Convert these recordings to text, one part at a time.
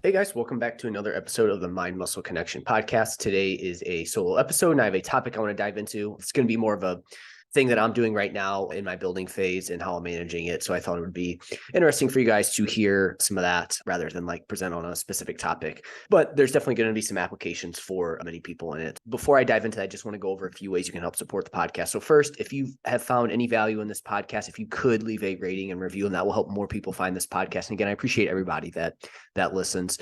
Hey guys, welcome back to another episode of the Mind Muscle Connection podcast. Today is a solo episode and I have a topic I want to dive into. It's going to be more of a thing that I'm doing right now in my building phase and how I'm managing it. So I thought it would be interesting for you guys to hear some of that rather than like present on a specific topic. But there's definitely going to be some applications for many people in it. Before I dive into that, I just want to go over a few ways you can help support the podcast. So first, if you have found any value in this podcast, if you could leave a rating and review, and that will help more people find this podcast. And again, I appreciate everybody that listens.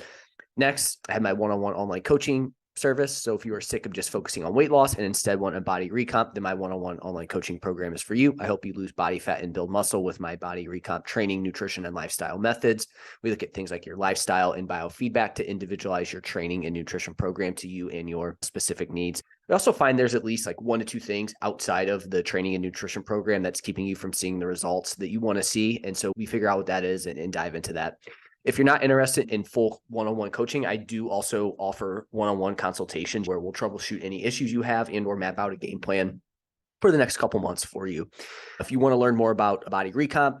Next, I have my one-on-one online coaching service. So if you are sick of just focusing on weight loss and instead want a body recomp, then my one-on-one online coaching program is for you. I help you lose body fat and build muscle with my body recomp training, nutrition, and lifestyle methods. We look at things like your lifestyle and biofeedback to individualize your training and nutrition program to you and your specific needs. We also find there's at least like 1 to 2 things outside of the training and nutrition program that's keeping you from seeing the results that you want to see. And so we figure out what that is and dive into that. If you're not interested in full one-on-one coaching, I do also offer one-on-one consultations where we'll troubleshoot any issues you have and or map out a game plan for the next couple months for you. If you want to learn more about body recomp,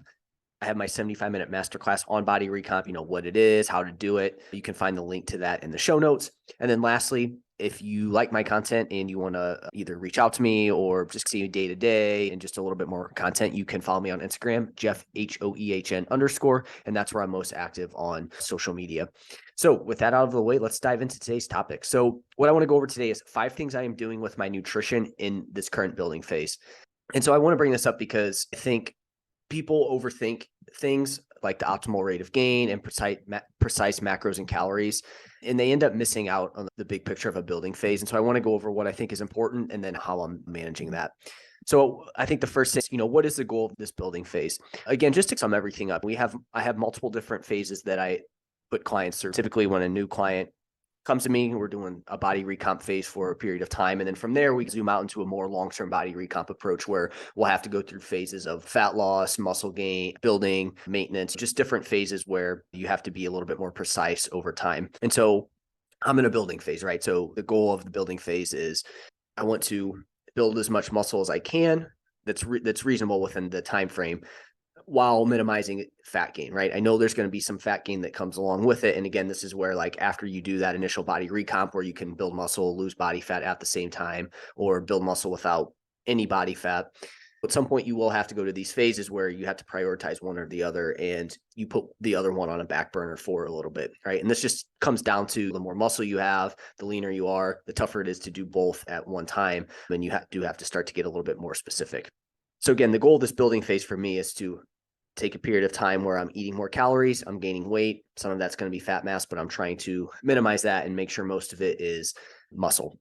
I have my 75-minute masterclass on body recomp, what it is, how to do it. You can find the link to that in the show notes. And then lastly, if you like my content and you want to either reach out to me or just see day to day and just a little bit more content, you can follow me on Instagram, Jeff HOEHN_, and that's where I'm most active on social media. So with that out of the way, let's dive into today's topic. So what I want to go over today is 5 things I am doing with my nutrition in this current building phase. And so I want to bring this up because I think people overthink things like the optimal rate of gain and precise macros and calories, and they end up missing out on the big picture of a building phase. And so I want to go over what I think is important and then how I'm managing that. So I think the first thing is, what is the goal of this building phase? Again, just to sum everything up, I have multiple different phases that I put clients through. Typically when a new client comes to me, we're doing a body recomp phase for a period of time. And then from there, we zoom out into a more long-term body recomp approach where we'll have to go through phases of fat loss, muscle gain, building, maintenance, just different phases where you have to be a little bit more precise over time. And so I'm in a building phase, right? So the goal of the building phase is I want to build as much muscle as I can that's reasonable within the time frame, while minimizing fat gain, right? I know there's going to be some fat gain that comes along with it. And again, this is where like after you do that initial body recomp where you can build muscle, lose body fat at the same time, or build muscle without any body fat. At some point you will have to go to these phases where you have to prioritize one or the other and you put the other one on a back burner for a little bit, right? And this just comes down to the more muscle you have, the leaner you are, the tougher it is to do both at one time. And you do have to start to get a little bit more specific. So again, the goal of this building phase for me is to take a period of time where I'm eating more calories, I'm gaining weight. Some of that's going to be fat mass, but I'm trying to minimize that and make sure most of it is muscle.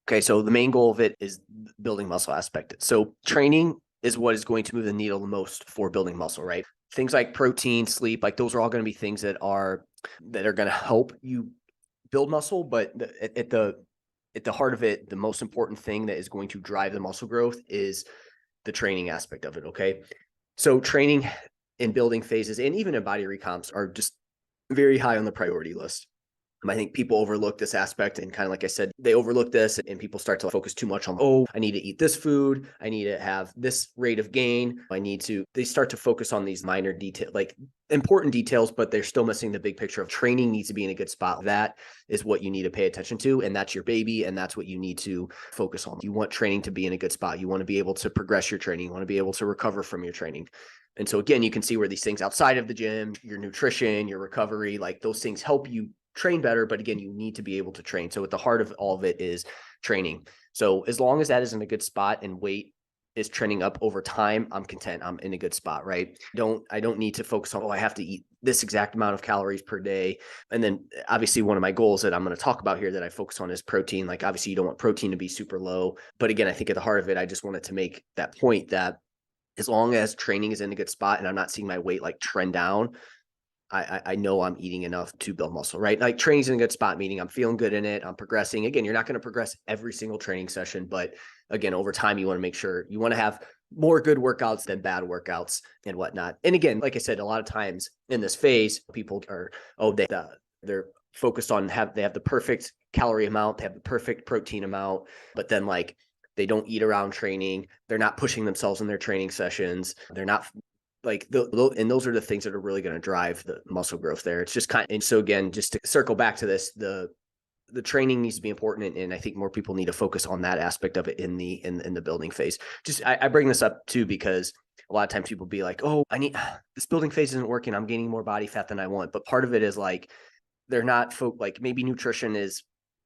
Okay, so the main goal of it is building muscle aspect. So training is what is going to move the needle the most for building muscle, right? Things like protein, sleep, like those are all going to be things that are going to help you build muscle. But at the heart of it, the most important thing that is going to drive the muscle growth is the training aspect of it. Okay, so training in building phases and even in body recomps are just very high on the priority list. I think people overlook this aspect and kind of like I said, they overlook this and people start to focus too much on, I need to eat this food. I need to have this rate of gain. They start to focus on these minor details, like important details, but they're still missing the big picture of training needs to be in a good spot. That is what you need to pay attention to. And that's your baby. And that's what you need to focus on. You want training to be in a good spot. You want to be able to progress your training. You want to be able to recover from your training. And so again, you can see where these things outside of the gym, your nutrition, your recovery, like those things help you train better. But again, you need to be able to train. So at the heart of all of it is training. So as long as that is in a good spot and weight is trending up over time, I'm content. I'm in a good spot, right? I don't need to focus on, I have to eat this exact amount of calories per day. And then obviously one of my goals that I'm going to talk about here that I focus on is protein. Like obviously you don't want protein to be super low. But again, I think at the heart of it, I just wanted to make that point that as long as training is in a good spot and I'm not seeing my weight like trend down, I know I'm eating enough to build muscle, right? Like training's in a good spot, meaning I'm feeling good in it. I'm progressing. Again, you're not going to progress every single training session, but again, over time, you want to make sure you want to have more good workouts than bad workouts and whatnot. And again, like I said, a lot of times in this phase, people are, they're focused on they have the perfect calorie amount, they have the perfect protein amount, but then like they don't eat around training. They're not pushing themselves in their training sessions. They're not and those are the things that are really going to drive the muscle growth there. It's just and so again, just to circle back to this, the training needs to be important. And I think more people need to focus on that aspect of it in the building phase. I bring this up too, because a lot of times people be like, oh, this building phase isn't working. I'm gaining more body fat than I want. But part of it is like, they're not like maybe nutrition is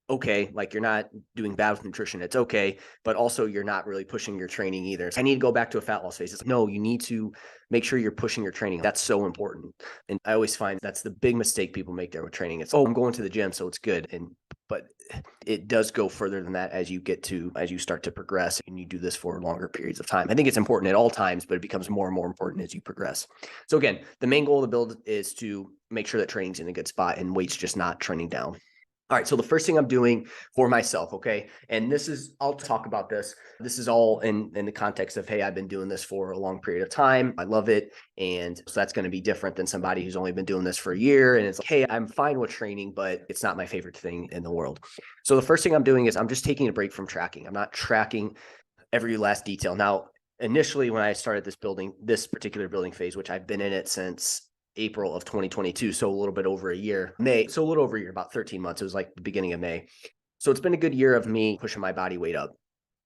okay. Like you're not doing bad with nutrition. It's okay. But also you're not really pushing your training either. So I need to go back to a fat loss phase. It's like, no, you need to make sure you're pushing your training. That's so important. And I always find that's the big mistake people make there with training. It's, oh, I'm going to the gym, so it's good. But it does go further than that as you start to progress and you do this for longer periods of time. I think it's important at all times, but it becomes more and more important as you progress. So again, the main goal of the build is to make sure that training's in a good spot and weight's just not trending down. All right, so the first thing I'm doing for myself, okay, and I'll talk about this. This is all in the context of, hey, I've been doing this for a long period of time. I love it. And so that's going to be different than somebody who's only been doing this for a year. And it's like, hey, I'm fine with training, but it's not my favorite thing in the world. So the first thing I'm doing is I'm just taking a break from tracking. I'm not tracking every last detail. Now, initially, when I started this particular building phase, which I've been in it since April of 2022. So a little bit over a year, about 13 months. It was like the beginning of May. So it's been a good year of me pushing my body weight up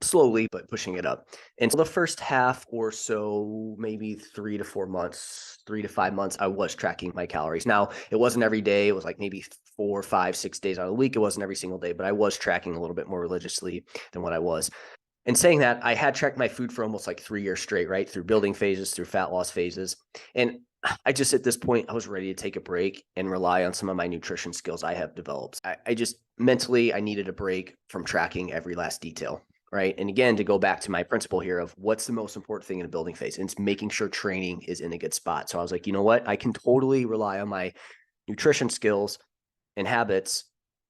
slowly, but pushing it up. And so the first half or so, maybe 3 to 5 months, I was tracking my calories. Now it wasn't every day. It was like maybe 4, 5, 6 days out of the week. It wasn't every single day, but I was tracking a little bit more religiously than what I was. And saying that, I had tracked my food for almost like 3 years straight, right? Through building phases, through fat loss phases. And I just, at this point, I was ready to take a break and rely on some of my nutrition skills I have developed. I just mentally, I needed a break from tracking every last detail, right? And again, to go back to my principle here of what's the most important thing in a building phase, and it's making sure training is in a good spot. So I was like, you know what? I can totally rely on my nutrition skills and habits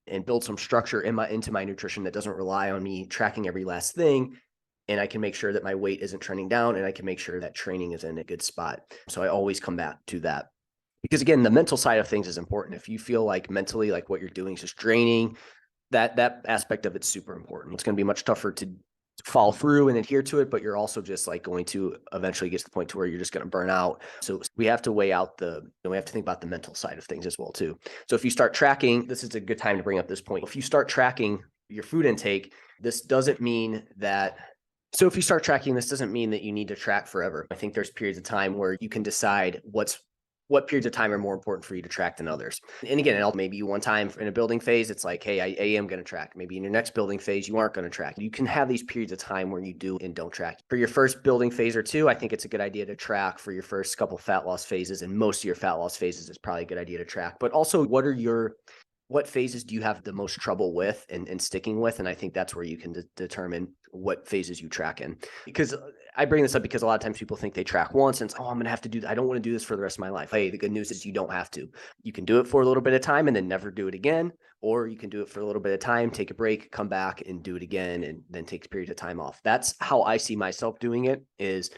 and build some structure into my nutrition that doesn't rely on me tracking every last thing. And I can make sure that my weight isn't trending down, and I can make sure that training is in a good spot. So I always come back to that, because again, the mental side of things is important. If you feel like mentally, like what you're doing is just draining, that aspect of it's super important. It's going to be much tougher to follow through and adhere to it, but you're also just like going to eventually get to the point to where you're just going to burn out. So we have to we have to think about the mental side of things as well too. So if you start tracking, this is a good time to bring up this point. If you start tracking your food intake, this doesn't mean that if you start tracking, this doesn't mean that you need to track forever. I think there's periods of time where you can decide what periods of time are more important for you to track than others. And again, maybe one time in a building phase, it's like, hey, I am going to track. Maybe in your next building phase, you aren't going to track. You can have these periods of time where you do and don't track. For your first building phase or two, I think it's a good idea to track for your first couple fat loss phases. And most of your fat loss phases is probably a good idea to track. But also, what phases do you have the most trouble with and sticking with? And I think that's where you can determine what phases you track in. Because I bring this up because a lot of times people think they track once and it's, oh, I'm going to have to I don't want to do this for the rest of my life. Hey, the good news is you don't have to. You can do it for a little bit of time and then never do it again. Or you can do it for a little bit of time, take a break, come back and do it again, and then take a period of time off. That's how I see myself doing it. Is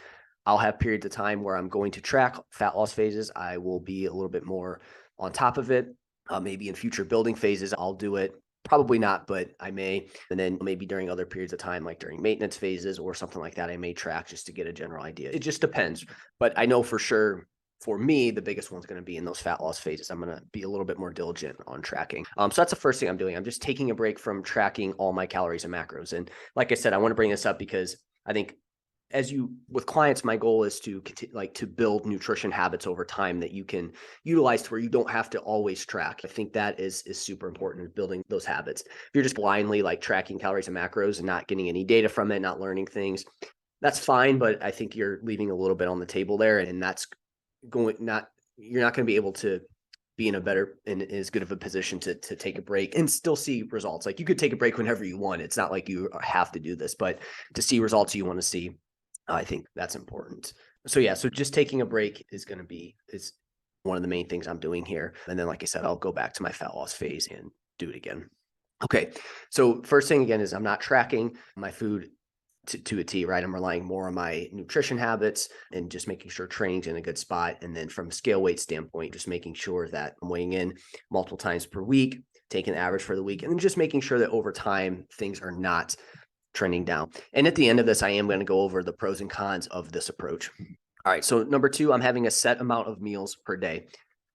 I'll have periods of time where I'm going to track fat loss phases. I will be a little bit more on top of it. Maybe in future building phases, I'll do it. Probably not, but I may. And then maybe during other periods of time, like during maintenance phases or something like that, I may track just to get a general idea. It just depends. But I know for sure, for me, the biggest one's going to be in those fat loss phases. I'm going to be a little bit more diligent on tracking. So that's the first thing I'm doing. I'm just taking a break from tracking all my calories and macros. And like I said, I want to bring this up because I think with clients, my goal is to build nutrition habits over time that you can utilize to where you don't have to always track. I think that is super important, building those habits. If you're just blindly like tracking calories and macros and not getting any data from it, not learning things, that's fine. But I think you're leaving a little bit on the table there, and you're not going to be able to be in a better and as good of a position to take a break and still see results. Like you could take a break whenever you want. It's not like you have to do this, but to see results you want to see, I think that's important. So just taking a break is one of the main things I'm doing here. And then, like I said, I'll go back to my fat loss phase and do it again. Okay. So first thing again is I'm not tracking my food to a T, right? I'm relying more on my nutrition habits and just making sure training's in a good spot. And then from a scale weight standpoint, just making sure that I'm weighing in multiple times per week, taking the average for the week, and then just making sure that over time things are not trending down. And at the end of this, I am going to go over the pros and cons of this approach. All right. So number 2, I'm having a set amount of meals per day.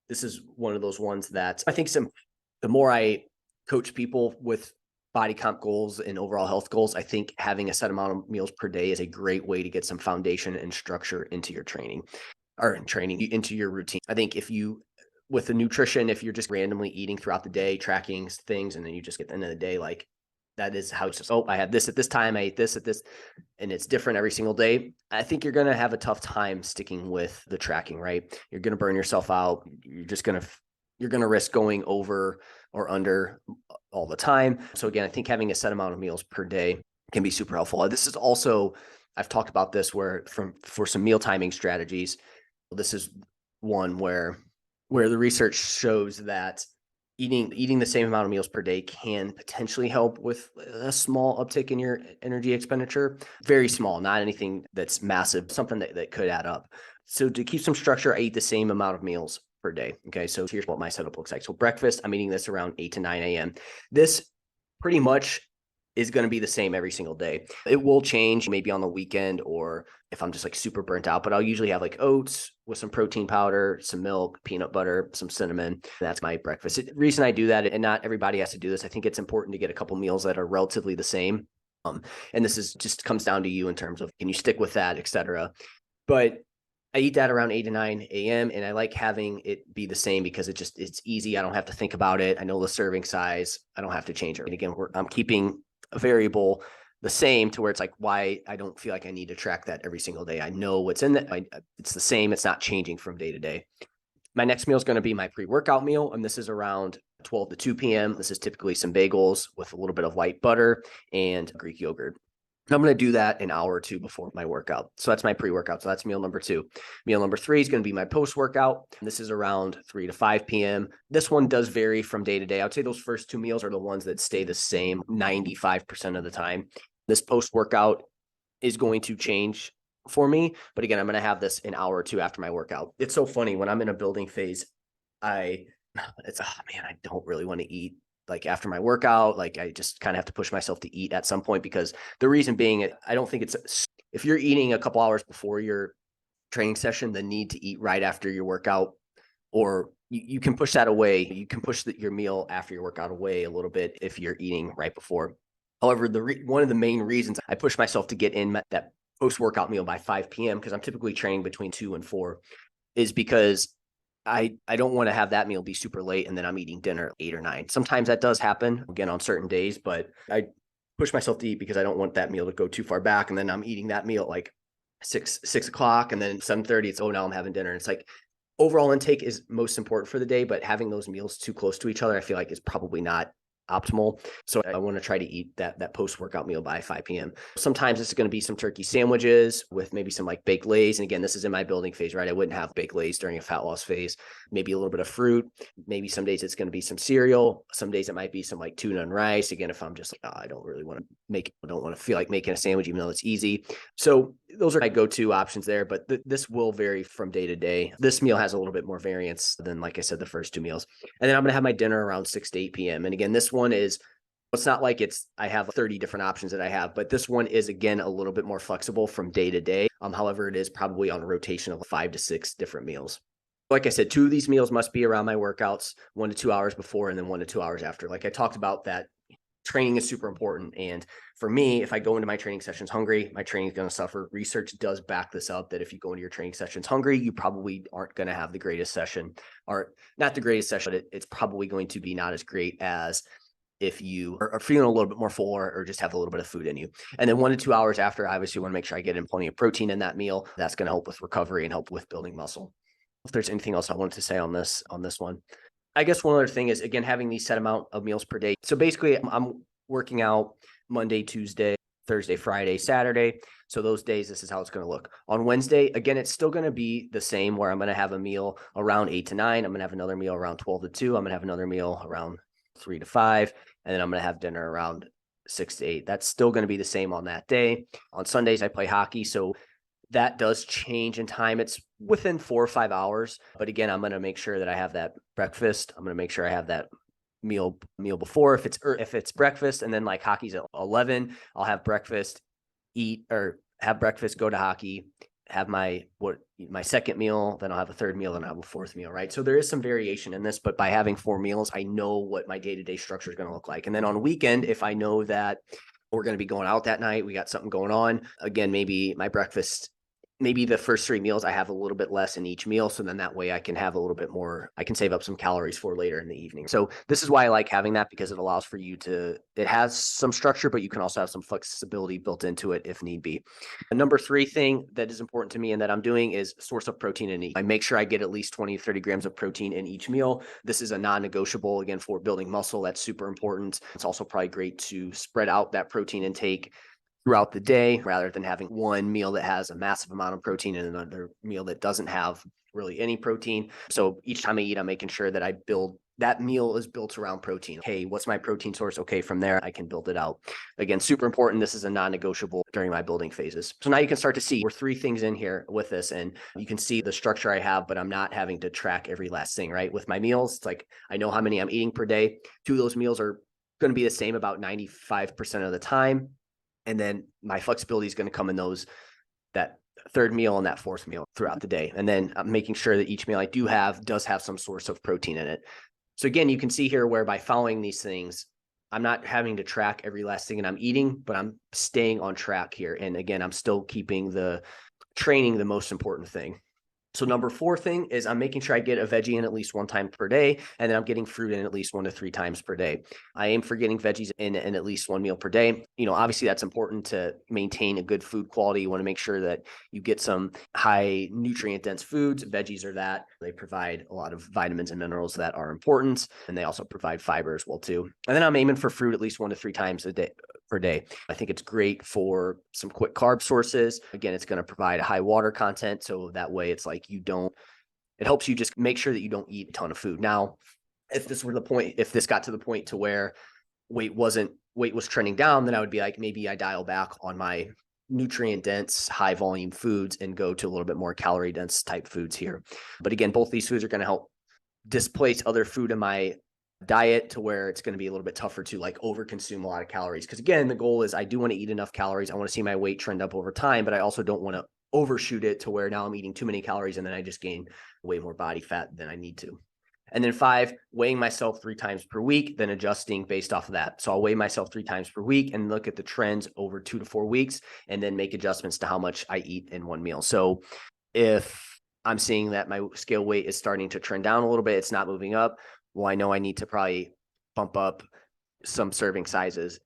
This is one of those ones that I think the more I coach people with body comp goals and overall health goals, I think having a set amount of meals per day is a great way to get some foundation and structure into your training into your routine. I think with the nutrition, if you're just randomly eating throughout the day, tracking things, and then you just get to the end of the day, like that is how it's just, I had this at this time, I ate this at this, and it's different every single day. I think you're going to have a tough time sticking with the tracking, right? You're going to burn yourself out. You're going to risk going over or under all the time. So again, I think having a set amount of meals per day can be super helpful. This is also, I've talked about this for some meal timing strategies. This is one where the research shows that eating the same amount of meals per day can potentially help with a small uptick in your energy expenditure. Very small, not anything that's massive, something that could add up. So to keep some structure, I eat the same amount of meals per day. Okay, so here's what my setup looks like. So breakfast, I'm eating this around 8 to 9 a.m. This pretty much is going to be the same every single day. It will change maybe on the weekend or if I'm just like super burnt out, but I'll usually have like oats with some protein powder, some milk, peanut butter, some cinnamon. That's my breakfast. The reason I do that, and not everybody has to do this, I think it's important to get a couple meals that are relatively the same. And this is just comes down to you in terms of, can you stick with that, et cetera. But I eat that around 8 to 9 a.m. and I like having it be the same because it's easy. I don't have to think about it. I know the serving size. I don't have to change it. And again, I'm keeping a variable the same to where it's like why I don't feel like I need to track that every single day. I know what's in it. It's the same. It's not changing from day to day. My next meal is going to be my pre-workout meal, and this is around 12 to 2 p.m. This is typically some bagels with a little bit of white butter and Greek yogurt. I'm going to do that an hour or two before my workout. So that's my pre-workout. So that's meal number 2. Meal number 3 is going to be my post-workout. This is around 3 to 5 p.m. This one does vary from day to day. I would say those first 2 meals are the ones that stay the same 95% of the time. This post-workout is going to change for me. But again, I'm going to have this an hour or two after my workout. It's so funny when I'm in a building phase, I don't really want to eat like after my workout. Like I just kind of have to push myself to eat at some point because the reason being, I don't think if you're eating a couple hours before your training session, the need to eat right after your workout, or you can push that away. You can push your meal after your workout away a little bit if you're eating right before. However, one of the main reasons I push myself to get in that post-workout meal by 5 p.m. because I'm typically training between 2 and 4 is because I don't want to have that meal be super late and then I'm eating dinner at 8 or 9. Sometimes that does happen again on certain days, but I push myself to eat because I don't want that meal to go too far back. And then I'm eating that meal at like 6 o'clock and then 7:30, it's, now I'm having dinner. And it's like overall intake is most important for the day, but having those meals too close to each other, I feel like is probably not optimal. So I want to try to eat that post-workout meal by 5 p.m. Sometimes it's going to be some turkey sandwiches with maybe some like baked lays. And again, this is in my building phase, right? I wouldn't have baked lays during a fat loss phase. Maybe a little bit of fruit. Maybe some days it's going to be some cereal. Some days it might be some like tuna and rice. Again, if I'm just like, I don't really want to don't want to feel like making a sandwich, even though it's easy. So those are my go-to options there, but this will vary from day to day. This meal has a little bit more variance than, like I said, the first 2 meals. And then I'm going to have my dinner around 6 to 8 p.m. And again, this one is, it's not like I have 30 different options that I have, but this one is, again, a little bit more flexible from day to day. However, it is probably on a rotation of 5 to 6 different meals. Like I said, 2 of these meals must be around my workouts, 1 to 2 hours before, and then 1 to 2 hours after. Like I talked about, that training is super important. And for me, if I go into my training sessions hungry, my training is going to suffer. Research does back this up, that if you go into your training sessions hungry, you probably aren't going to have the greatest session, or not the greatest session. It's probably going to be not as great as if you are feeling a little bit more full or just have a little bit of food in you. And then 1 to 2 hours after, I obviously want to make sure I get in plenty of protein in that meal. That's going to help with recovery and help with building muscle. If there's anything else I wanted to say on this one. I guess one other thing is, again, having these set amount of meals per day. So basically I'm working out Monday, Tuesday, Thursday, Friday, Saturday. So those days, this is how it's going to look. On Wednesday, again, it's still going to be the same, where I'm going to have a meal around 8 to 9. I'm going to have another meal around 12 to 2. I'm going to have another meal around 3 to 5. And then I'm going to have dinner around 6 to 8. That's still going to be the same on that day. On Sundays, I play hockey. So that does change in time. It's within 4 or 5 hours. But again, I'm going to make sure that I have that breakfast. I'm going to make sure I have that meal before, if it's breakfast, and then like hockey's at 11, I'll have breakfast, go to hockey, have my second meal, then I'll have a third meal, then I'll have a fourth meal, right? So there is some variation in this, but by having 4 meals, I know what my day-to-day structure is going to look like. And then on a weekend, if I know that we're going to be going out that night, we got something going on, again, maybe my breakfast, maybe the first 3 meals, I have a little bit less in each meal. So then that way I can have a little bit more, I can save up some calories for later in the evening. So this is why I like having that, because it allows for you to, it has some structure, but you can also have some flexibility built into it if need be. The number 3 thing that is important to me and that I'm doing is source of protein in each. I make sure I get at least 20 to 30 grams of protein in each meal. This is a non-negotiable, again, for building muscle. That's super important. It's also probably great to spread out that protein intake throughout the day rather than having one meal that has a massive amount of protein and another meal that doesn't have really any protein. So each time I eat, I'm making sure that I build that meal is built around protein. Hey, what's my protein source? Okay, from there, I can build it out. Again, super important. This is a non-negotiable during my building phases. So now you can start to see we're 3 things in here with this, and you can see the structure I have, but I'm not having to track every last thing, right? With my meals, it's like I know how many I'm eating per day. 2 of those meals are going to be the same about 95% of the time. And then my flexibility is going to come in that third meal and that fourth meal throughout the day. And then I'm making sure that each meal I do have does have some source of protein in it. So again, you can see here where by following these things, I'm not having to track every last thing that I'm eating, but I'm staying on track here. And again, I'm still keeping the training the most important thing. So number 4 thing is I'm making sure I get a veggie in at least 1 time per day, and then I'm getting fruit in at least 1 to 3 times per day. I aim for getting veggies in at least 1 meal per day. Obviously that's important to maintain a good food quality. You want to make sure that you get some high nutrient dense foods. Veggies are that. They provide a lot of vitamins and minerals that are important, and they also provide fiber as well too. And then I'm aiming for fruit at least 1 to 3 times a day per day. I think it's great for some quick carb sources. Again, it's going to provide a high water content. So that way it's like it helps you just make sure that you don't eat a ton of food. Now, if this got to the point to where weight was trending down, then I would be like, maybe I dial back on my nutrient dense, high volume foods and go to a little bit more calorie dense type foods here. But again, both these foods are going to help displace other food in my diet to where it's going to be a little bit tougher to like over consume a lot of calories. Because again, the goal is I do want to eat enough calories. I want to see my weight trend up over time, but I also don't want to overshoot it to where now I'm eating too many calories and then I just gain way more body fat than I need to. And then 5, weighing myself 3 times per week, then adjusting based off of that. So I'll weigh myself 3 times per week and look at the trends over 2 to 4 weeks and then make adjustments to how much I eat in one meal. So if I'm seeing that my scale weight is starting to trend down a little bit, it's not moving up, well, I know I need to probably bump up some serving sizes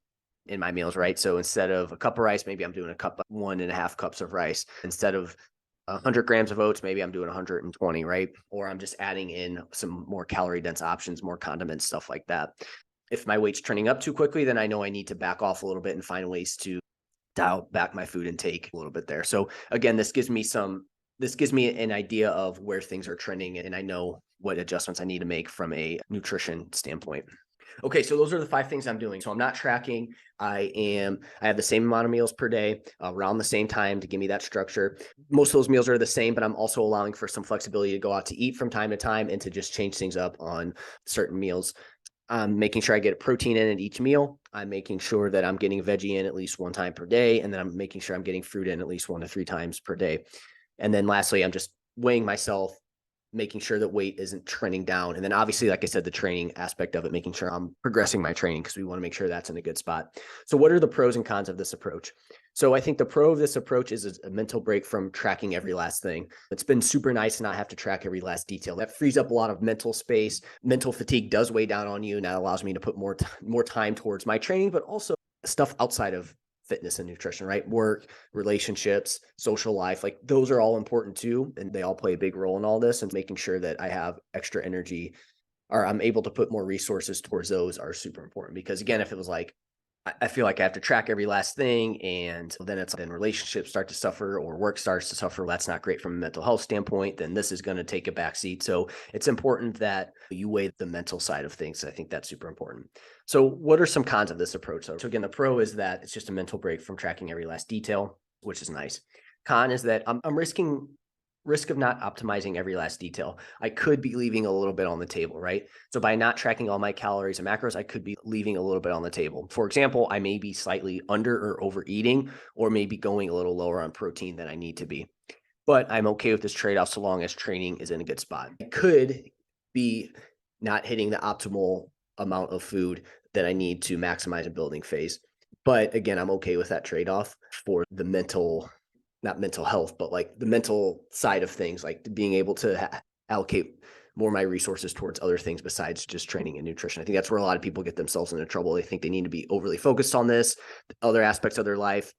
in my meals, right? So instead of a cup of rice, maybe I'm doing 1.5 cups of rice. Instead of 100 grams of oats, maybe I'm doing 120, right? Or I'm just adding in some more calorie dense options, more condiments, stuff like that. If my weight's trending up too quickly, then I know I need to back off a little bit and find ways to dial back my food intake a little bit there. So again, this gives me an idea of where things are trending, and I know what adjustments I need to make from a nutrition standpoint. Okay, so those are the 5 things I'm doing. So I'm not tracking. I have the same amount of meals per day around the same time to give me that structure. Most of those meals are the same, but I'm also allowing for some flexibility to go out to eat from time to time and to just change things up on certain meals. I'm making sure I get protein in at each meal. I'm making sure that I'm getting veggie in at least 1 time per day. And then I'm making sure I'm getting fruit in at least 1 to 3 times per day. And then lastly, I'm just weighing myself, making sure that weight isn't trending down. And then obviously, like I said, the training aspect of it, making sure I'm progressing my training because we want to make sure that's in a good spot. So what are the pros and cons of this approach? So I think the pro of this approach is a mental break from tracking every last thing. It's been super nice to not have to track every last detail. That frees up a lot of mental space. Mental fatigue does weigh down on you, and that allows me to put more time towards my training, but also stuff outside of fitness and nutrition, right? Work, relationships, social life, like those are all important too. And they all play a big role in all this, and making sure that I have extra energy or I'm able to put more resources towards those are super important. Because again, if it was like, I feel like I have to track every last thing, and then relationships start to suffer or work starts to suffer. That's not great from a mental health standpoint. Then this is going to take a backseat. So it's important that you weigh the mental side of things. I think that's super important. So what are some cons of this approach? So again, the pro is that it's just a mental break from tracking every last detail, which is nice. Con is that I'm risking risk of not optimizing every last detail. I could be leaving a little bit on the table, right? So by not tracking all my calories and macros, I could be leaving a little bit on the table. For example, I may be slightly under or overeating, or maybe going a little lower on protein than I need to be. but I'm okay with this trade-off so long as training is in a good spot. It could be not hitting the optimal amount of food that I need to maximize a building phase. But again, I'm okay with that trade-off for the not mental health, but like the mental side of things, like being able to allocate more of my resources towards other things besides just training and nutrition. I think that's where a lot of people get themselves into trouble. They think they need to be overly focused on this. Other aspects of their life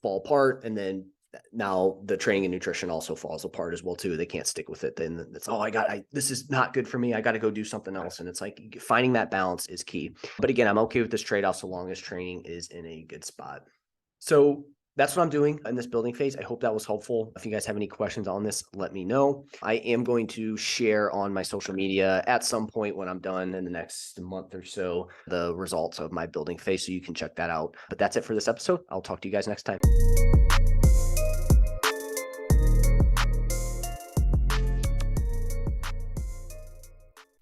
fall apart, and then now the training and nutrition also falls apart as well too. They can't stick with it. Then it's, oh, this is not good for me. I got to go do something else. And it's like finding that balance is key. But again, I'm okay with this trade-off so long as training is in a good spot. So that's what I'm doing in this building phase. I hope that was helpful. If you guys have any questions on this, let me know. I am going to share on my social media at some point when I'm done in the next month or so, the results of my building phase, so you can check that out. But that's it for this episode. I'll talk to you guys next time.